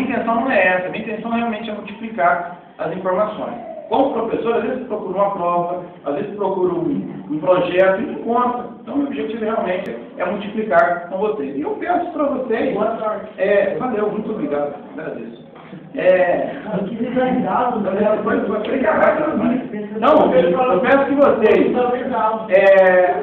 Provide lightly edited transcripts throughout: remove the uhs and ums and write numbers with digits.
intenção não é essa. A minha intenção realmente é multiplicar as informações. Como professor, às vezes procura uma prova, às vezes procura um projeto e não encontra. Então, o meu objetivo realmente é multiplicar com vocês. E eu peço para vocês... Boa sorte. Valeu, muito obrigado. Agradeço. Não, eu peço que vocês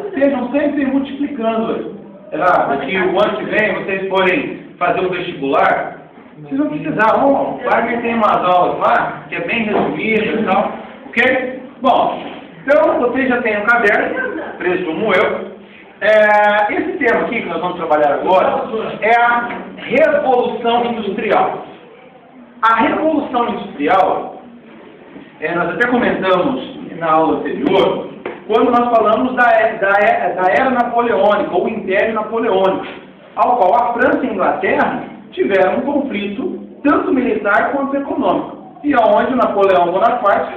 estejam sempre multiplicando. Daqui o ano que vem, vocês forem fazer o vestibular, vocês vão precisar. O Wagner tem umas aulas lá, que é bem resumida e tal. Ok? Bom, então vocês já têm um caderno, presumo eu. Esse tema aqui que nós vamos trabalhar agora é a Revolução Industrial. A Revolução Industrial, nós até comentamos na aula anterior, quando nós falamos da Era Napoleônica, ou Império Napoleônico, ao qual a França e a Inglaterra tiveram um conflito, tanto militar quanto econômico, e aonde o Napoleão Bonaparte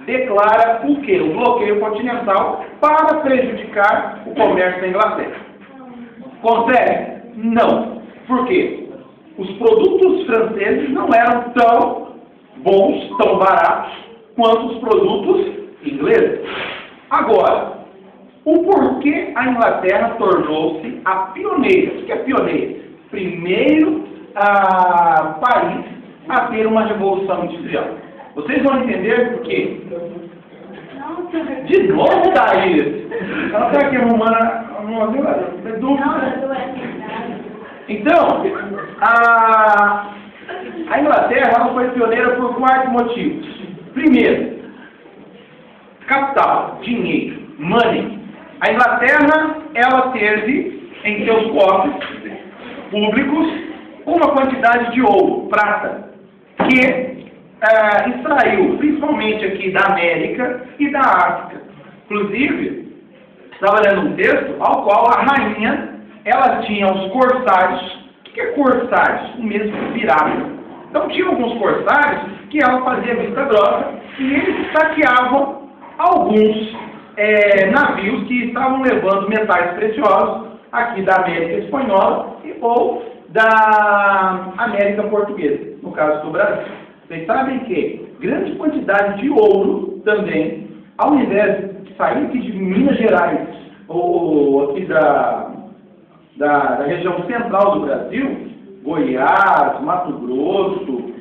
declara o quê? Um bloqueio continental para prejudicar o comércio da Inglaterra. Consegue? Não. Por quê? Os produtos franceses não eram tão bons, tão baratos, quanto os produtos ingleses. Agora, o porquê a Inglaterra tornou-se a pioneira? O que é pioneira? Primeiro país a ter uma revolução industrial. Vocês vão entender por quê. De novo, Thaís! Ela está aqui arrumando dúvida. Então, a Inglaterra ela foi pioneira por 4 motivos. Primeiro, capital, dinheiro, money. A Inglaterra ela teve em seus cofres públicos uma quantidade de ouro, prata, que extraiu principalmente aqui da América e da África. Inclusive, estava lendo um texto ao qual a rainha ela tinha os corsários. O que é corsários? O mesmo pirata. Então tinha alguns corsários que ela fazia vista grossa e eles saqueavam alguns navios que estavam levando metais preciosos aqui da América Espanhola ou da América Portuguesa, no caso do Brasil. Vocês sabem que grande quantidade de ouro também, ao invés de sair aqui de Minas Gerais ou aqui da região central do Brasil, Goiás, Mato Grosso,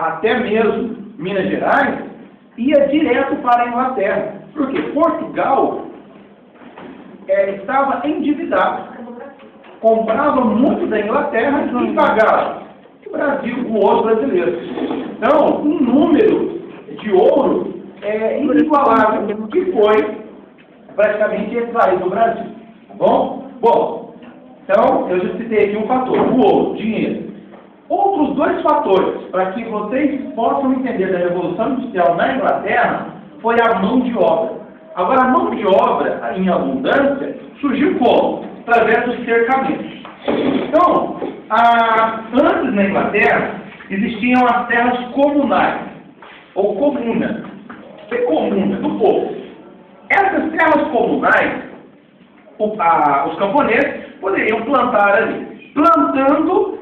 até mesmo Minas Gerais, ia direto para a Inglaterra. Porque Portugal estava endividado. Comprava muito da Inglaterra e pagava o Brasil com os brasileiros. Então, um número de ouro inigualável que foi praticamente extraído do Brasil. Tá bom? Bom, então eu já citei aqui um fator, o ouro, dinheiro. Outros 2 fatores, para que vocês possam entender da Revolução Industrial na Inglaterra, foi a mão de obra. Agora, a mão de obra, em abundância, surgiu como? Através dos cercamentos. Então, antes na Inglaterra, existiam as terras comunais, ou comuna, comuna, do povo. Essas terras comunais, os camponeses poderiam plantar ali, plantando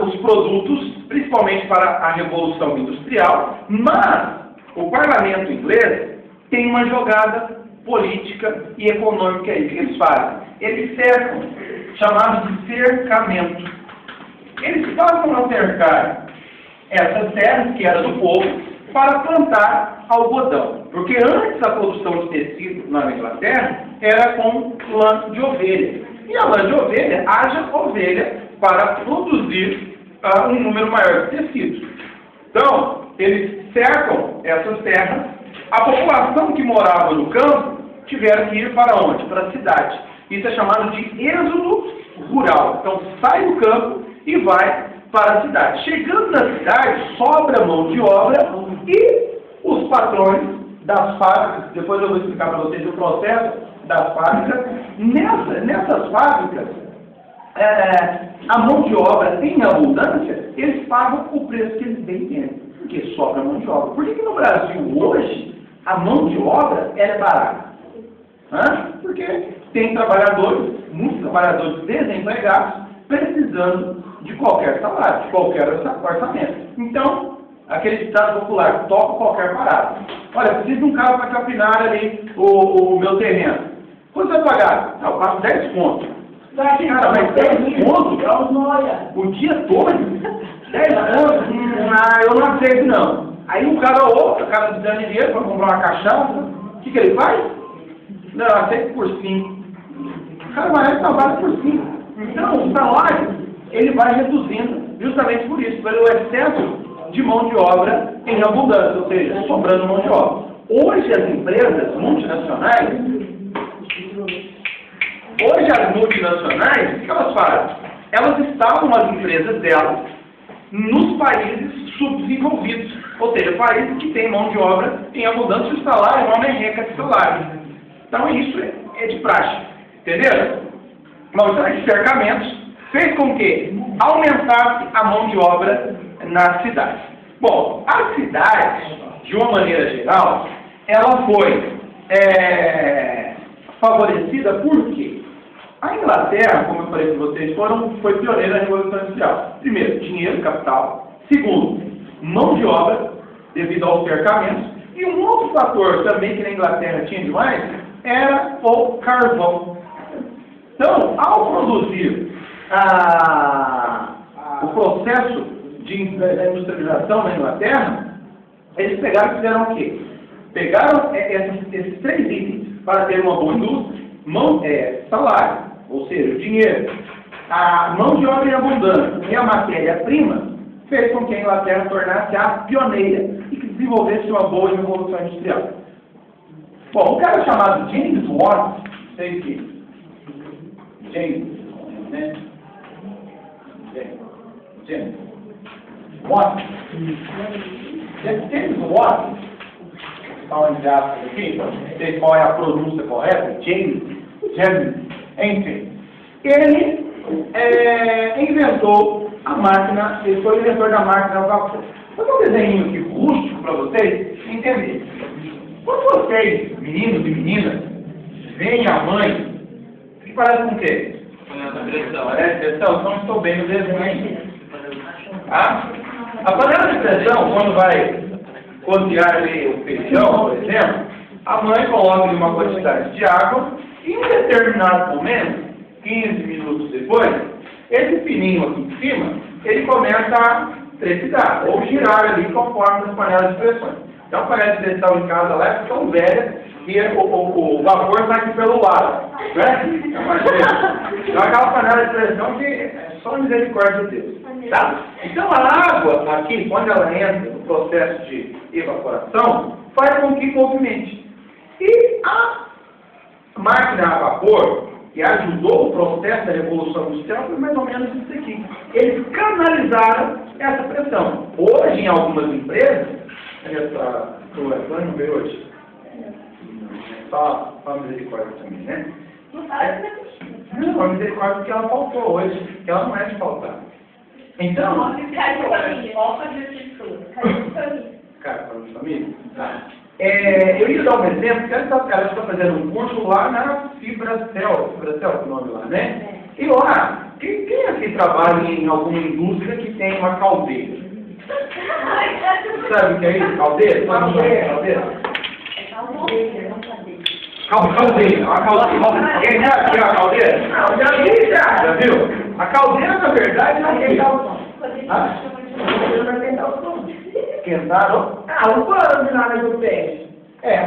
os produtos, principalmente para a Revolução Industrial, mas o parlamento inglês tem uma jogada política e econômica aí. O que eles fazem? Eles cercam, chamado de cercamento. Eles passam a cercar essas terras, que eram do povo, para plantar algodão. Porque antes a produção de tecido na Inglaterra era com lã de ovelha. E a lã de ovelha, haja ovelha para produzir um número maior de tecidos. Então, eles cercam essas terras. A população que morava no campo tiveram que ir para onde? Para a cidade. Isso é chamado de êxodo rural. Então, sai do campo e vai para a cidade. Chegando na cidade, sobra mão de obra e os patrões das fábricas, depois eu vou explicar para vocês o processo das fábricas. Nessas fábricas, a mão de obra em abundância, eles pagam o preço que eles bem têm, porque sobra mão de obra. Por que no Brasil hoje a mão de obra é barata? Porque tem trabalhadores, muitos trabalhadores desempregados, precisando de qualquer salário, de qualquer orçamento. Então, aquele ditado popular, toca qualquer parada. Olha, preciso de um cara para capinar ali o meu terreno. Quanto vai pagar? Eu passo 10 contos. Cara, mas 10 contos? O dia todo? 10 contos? Eu não aceito não. Aí o cara dando dinheiro para comprar uma cachaça, o que ele faz? Não, eu aceito por 5. O cara vai trabalhar por 5. Então, o salário, ele vai reduzindo justamente por isso, pelo excesso de mão de obra em abundância, ou seja, sobrando mão de obra. Hoje as empresas multinacionais, o que elas fazem? Elas instalam as empresas delas nos países subdesenvolvidos, ou seja, países que têm mão de obra em abundância, o salário é uma merreca de salário. Então isso é de praxe, entenderam? Mas esses cercamentos fez com que aumentasse a mão de obra nas cidades. Bom, as cidades, de uma maneira geral, ela foi favorecida por quê? A Inglaterra, como eu falei para vocês, foi pioneira na Revolução Industrial. Primeiro, dinheiro, capital. Segundo, mão de obra, devido aos cercamentos. E um outro fator também que na Inglaterra tinha demais era o carvão. Então, ao produzir o processo da industrialização na Inglaterra, eles pegaram e fizeram o quê? Pegaram esses 3 itens para ter uma boa indústria: salário, ou seja, o dinheiro, a mão de obra em abundância e a matéria-prima, fez com que a Inglaterra tornasse a pioneira e que desenvolvesse uma boa revolução industrial. Bom, um cara chamado James Watt, sei que James Watt, está entre aspas aqui, não sei qual é a pronúncia correta, James, enfim. Ele inventou a máquina, ele foi o inventor da máquina a vapor. Vou dar um desenho aqui rústico para vocês entenderem. Quando vocês, meninos e meninas, veem a mãe, o que parece com o quê? Parece pressão? Então estou bem no desenho ainda. Tá? A panela de pressão, quando vai cozinhar ali o feijão, por exemplo, a mãe coloca ali uma quantidade de água e em um determinado momento, 15 minutos depois, esse pininho aqui em cima, ele começa a trepidar, ou girar ali conforme as panelas de pressão. Então parece que eles estão em casa lá, é tão velha que o vapor sai aqui pelo lado, né? Então aquela panela de pressão que é só misericórdia de Deus. Tá? Então a água aqui, quando ela entra no processo de evaporação, faz com que movimente. E a máquina a vapor, que ajudou o processo da Revolução Industrial, foi mais ou menos isso aqui. Eles canalizaram essa pressão. Hoje, em algumas empresas, não veio hoje. Só a misericórdia também, né? Não, a misericórdia porque ela faltou hoje, que ela não é de faltar. Então... Cara, de família? Tá. Eu ia dar um exemplo, que ela está fazendo um curso lá na Fibracel, que é o nome lá, né? E lá, quem aqui trabalha em alguma indústria que tem uma caldeira? Sabe o que é isso? Caldeira? Caldeira? Caldeira, uma caldeira. Alguém já viu a caldeira? Não, já vi, já viu? A caldeira, na verdade, não é esquentaram? O pano na área do peixe.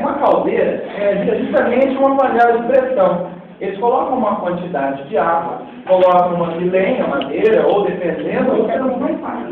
Uma caldeira é justamente uma panela de pressão. Eles colocam uma quantidade de água, colocam uma de lenha, madeira, ou dependendo, eu quero muito mais.